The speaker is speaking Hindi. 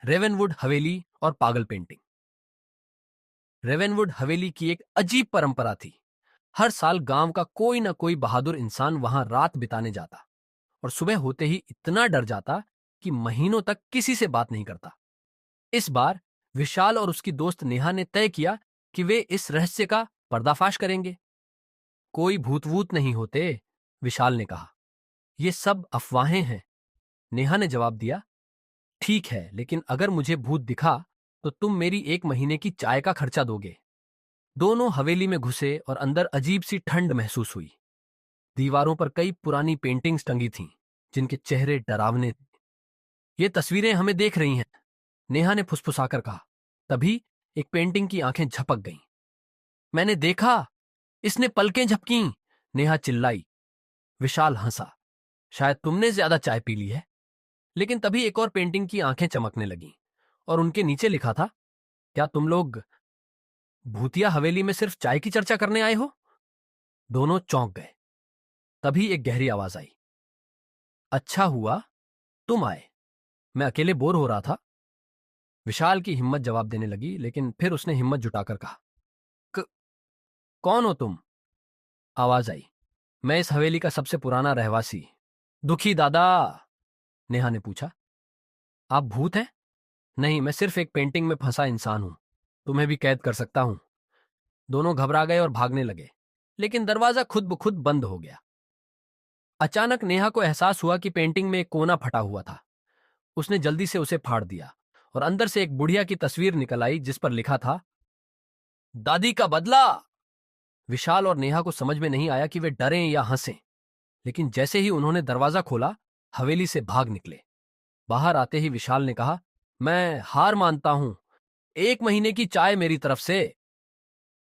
रेवेनवुड हवेली और पागल पेंटिंग। रेवेनवुड हवेली की एक अजीब परंपरा थी। हर साल गांव का कोई ना कोई बहादुर इंसान वहां रात बिताने जाता और सुबह होते ही इतना डर जाता कि महीनों तक किसी से बात नहीं करता। इस बार विशाल और उसकी दोस्त नेहा ने तय किया कि वे इस रहस्य का पर्दाफाश करेंगे। कोई भूत वूत नहीं होते, विशाल ने कहा। ये सब अफवाहें हैं, नेहा ने जवाब दिया। ठीक है, लेकिन अगर मुझे भूत दिखा तो तुम मेरी 1 महीने की चाय का खर्चा दोगे। दोनों हवेली में घुसे और अंदर अजीब सी ठंड महसूस हुई। दीवारों पर कई पुरानी पेंटिंग्स टंगी थीं, जिनके चेहरे डरावने थे। ये तस्वीरें हमें देख रही हैं, नेहा ने फुसफुसाकर कहा। तभी एक पेंटिंग की आंखें झपक गईं। मैंने देखा, इसने पलकें झपकीं, नेहा चिल्लाई। विशाल हंसा। शायद तुमने ज्यादा चाय पी ली है। लेकिन तभी एक और पेंटिंग की आंखें चमकने लगीं और उनके नीचे लिखा था, क्या तुम लोग भूतिया हवेली में सिर्फ चाय की चर्चा करने आए हो? दोनों चौंक गए। तभी एक गहरी आवाज आई। अच्छा हुआ तुम आए, मैं अकेले बोर हो रहा था। विशाल की हिम्मत जवाब देने लगी, लेकिन फिर उसने हिम्मत जुटाकर कहा, "क- कौन हो तुम?" आवाज आई। मैं इस हवेली का सबसे पुराना रहवासी, दुखी दादा। नेहा ने पूछा, आप भूत हैं? नहीं, मैं सिर्फ एक पेंटिंग में फंसा इंसान हूं। तुम्हें भी कैद कर सकता हूं। दोनों घबरा गए और भागने लगे, लेकिन दरवाजा खुद ब खुद बंद हो गया। अचानक नेहा को एहसास हुआ कि पेंटिंग में एक कोना फटा हुआ था। उसने जल्दी से उसे फाड़ दिया और अंदर से एक बुढ़िया की तस्वीर निकल आई, जिस पर लिखा था, दादी का बदला। विशाल और नेहा को समझ में नहीं आया कि वे डरें या हंसें, लेकिन जैसे ही उन्होंने दरवाजा खोला, हवेली से भाग निकले। बाहर आते ही विशाल ने कहा, मैं हार मानता हूं, 1 महीने की चाय मेरी तरफ से।